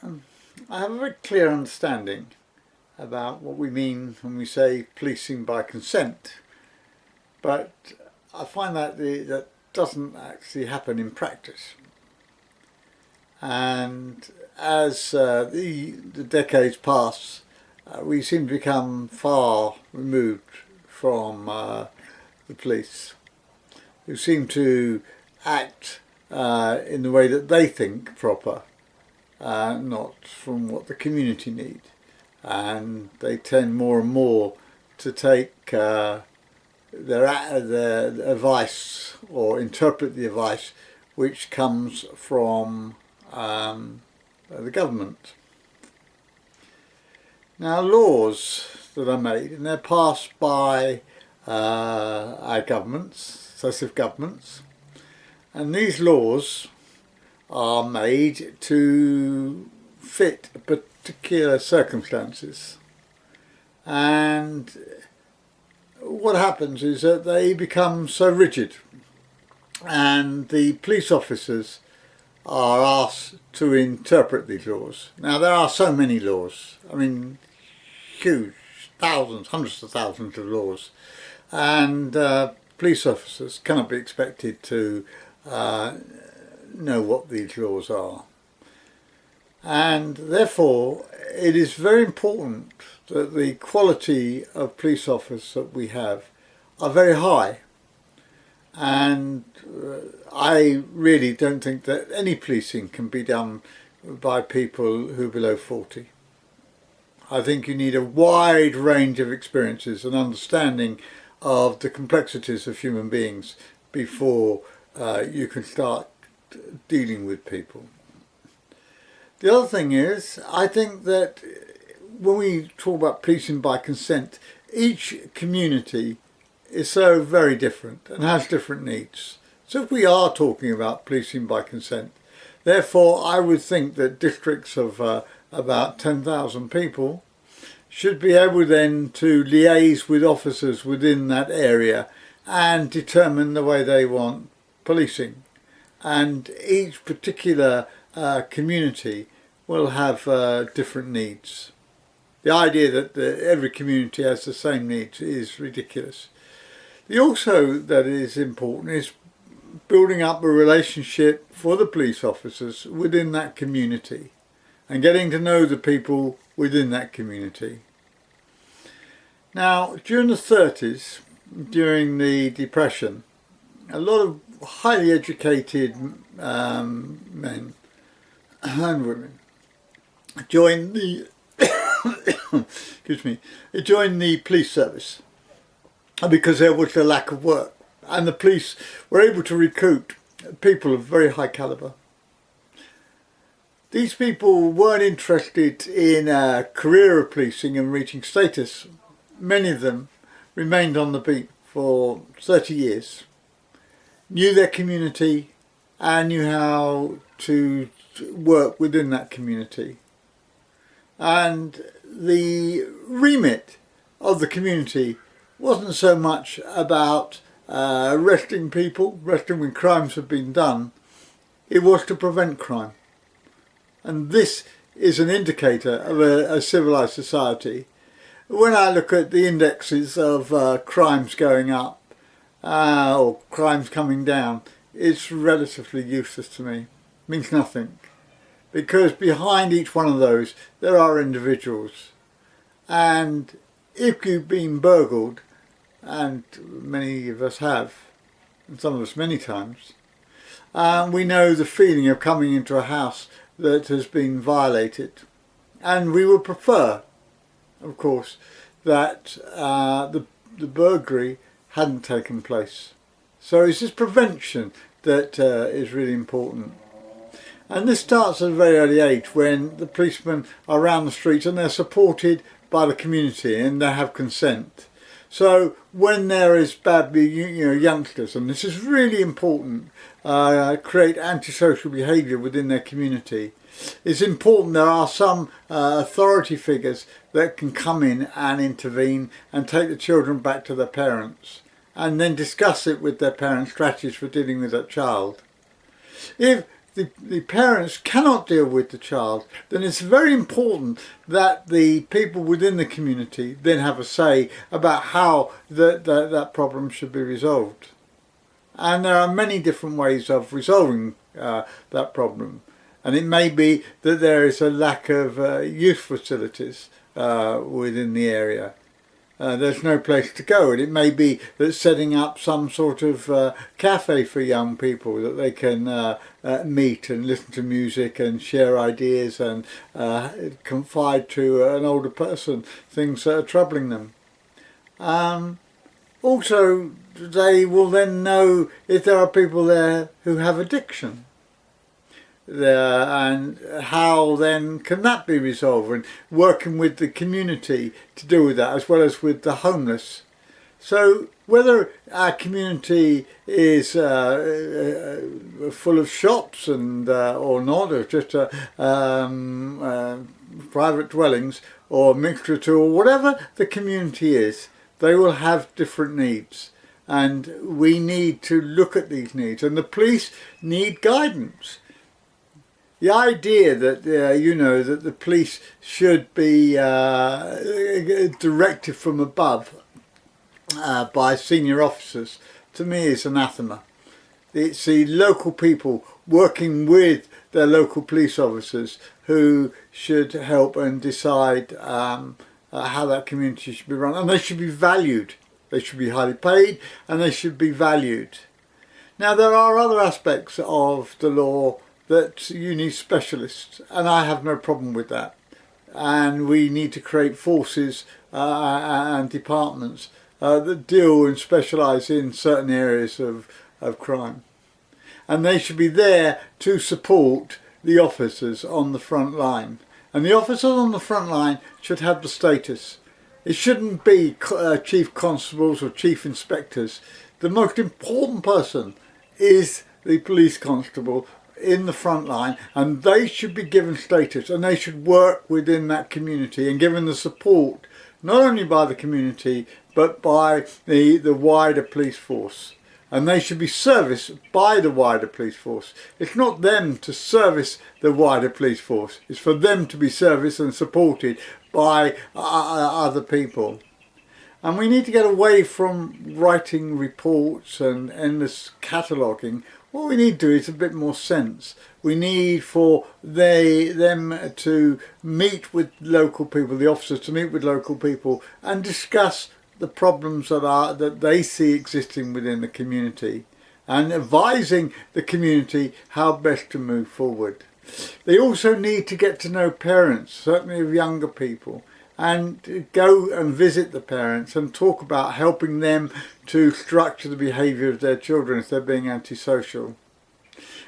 I have a very clear understanding about what we mean when we say policing by consent, but I find that that doesn't actually happen in practice. And as the decades pass, we seem to become far removed from the police, who seem to act in the way that they think proper, not from what the community need. And they tend more and more to take their advice or interpret the advice which comes from the government. Now, laws that are made, and they're passed by our governments, successive governments, and these laws are made to fit particular circumstances. And what happens is that they become so rigid, and the police officers are asked to interpret these laws. Now, there are so many laws, I mean, huge, thousands, hundreds of thousands of laws, and police officers cannot be expected to know what these laws are. And therefore, it is very important that the quality of police officers that we have are very high. And I really don't think that any policing can be done by people who are below 40. I think you need a wide range of experiences and understanding of the complexities of human beings before you can start dealing with people. The other thing is, I think that when we talk about policing by consent, each community is so very different and has different needs. So if we are talking about policing by consent, therefore I would think that districts of about 10,000 people should be able then to liaise with officers within that area and determine the way they want policing. And each particular community will have different needs. The idea that every community has the same needs is ridiculous. The also that is important is building up a relationship for the police officers within that community and getting to know the people within that community. Now, during the 30s, during the Depression, a lot of highly educated men and women joined the joined the police service because there was a lack of work, and the police were able to recruit people of very high calibre. These people weren't interested in a career of policing and reaching status. Many of them remained on the beat for 30 years, knew their community and knew how to work within that community. And the remit of the community wasn't so much about arresting people, arresting when crimes have been done. It was to prevent crime. And this is an indicator of a civilised society. When I look at the indexes of crimes going up or crimes coming down, it's relatively useless to me. It means nothing. Because behind each one of those there are individuals. And if you've been burgled, and many of us have, and some of us many times, we know the feeling of coming into a house that has been violated. And we would prefer, of course, that the burglary hadn't taken place. So it's this prevention that is really important. And this starts at a very early age when the policemen are around the streets and they're supported by the community and they have consent. So when there is bad, youngsters, and this is really important, create antisocial behaviour within their community, it's important there are some authority figures that can come in and intervene and take the children back to their parents and then discuss it with their parents, strategies for dealing with that child. If the parents cannot deal with the child, then it's very important that the people within the community then have a say about how that problem should be resolved. And there are many different ways of resolving that problem. And it may be that there is a lack of youth facilities within the area. There's no place to go, and it may be that setting up some sort of cafe for young people that they can meet and listen to music and share ideas and confide to an older person things that are troubling them. Also, they will then know if there are people there who have addiction. And how then can that be resolved, and working with the community to deal with that, as well as with the homeless. So whether our community is full of shops and or not, or just private dwellings, or a mixture of two, or whatever the community is, they will have different needs, and we need to look at these needs, and the police need guidance. The idea that that the police should be directed from above by senior officers, to me, is anathema. It's the local people working with their local police officers who should help and decide how that community should be run, and they should be valued. They should be highly paid, and they should be valued. Now, there are other aspects of the law that you need specialists, and I have no problem with that. And we need to create forces and departments that deal and specialise in certain areas of crime. And they should be there to support the officers on the front line. And the officers on the front line should have the status. It shouldn't be chief constables or chief inspectors. The most important person is the police constable in the front line, and they should be given status, and they should work within that community and given the support not only by the community but by the wider police force, and they should be serviced by the wider police force. It's not them to service the wider police force, it's for them to be serviced and supported by other people. And we need to get away from writing reports and endless cataloguing. What we need to do is a bit more sense. We need for them to meet with local people, the officers to meet with local people and discuss the problems that they see existing within the community, and advising the community how best to move forward. They also need to get to know parents, certainly of younger people, and go and visit the parents and talk about helping them to structure the behaviour of their children if they're being antisocial.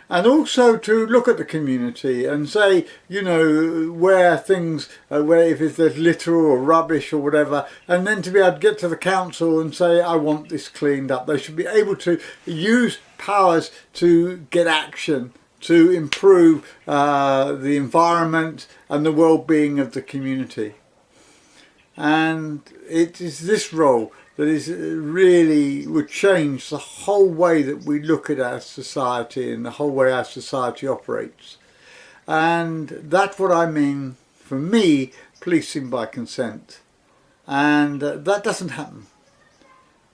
And also to look at the community and say, where things, if there's litter or rubbish or whatever, and then to be able to get to the council and say, I want this cleaned up. They should be able to use powers to get action to improve the environment and the well-being of the community. And it is this role that is really would change the whole way that we look at our society and the whole way our society operates. And that's what I mean, for me, policing by consent. And that doesn't happen.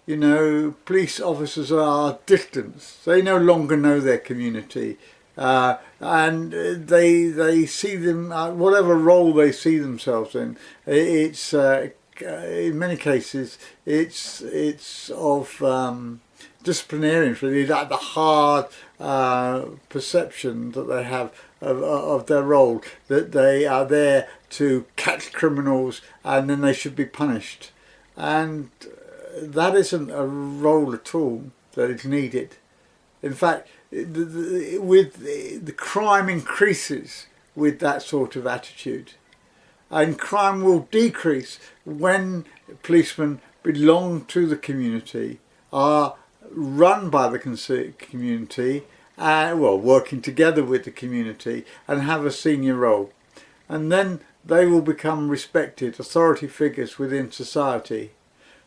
Police officers are distanced. They no longer know their community. And they see them, whatever role they see themselves in, it's in many cases it's of disciplinarians, really, like the hard perception that they have of their role, that they are there to catch criminals and then they should be punished, and that isn't a role at all that is needed. In fact, the crime increases with that sort of attitude, and crime will decrease when policemen belong to the community, are run by the community, working together with the community, and have a senior role. And then they will become respected authority figures within society.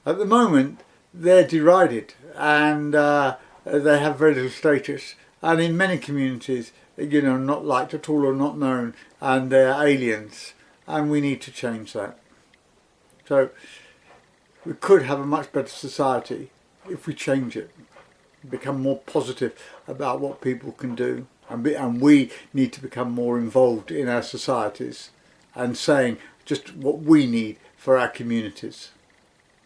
At the moment, they're derided and they have very little status, and in many communities not liked at all or not known, and they're aliens, and we need to change that. So we could have a much better society if we change it, become more positive about what people can do, and we need to become more involved in our societies and saying just what we need for our communities.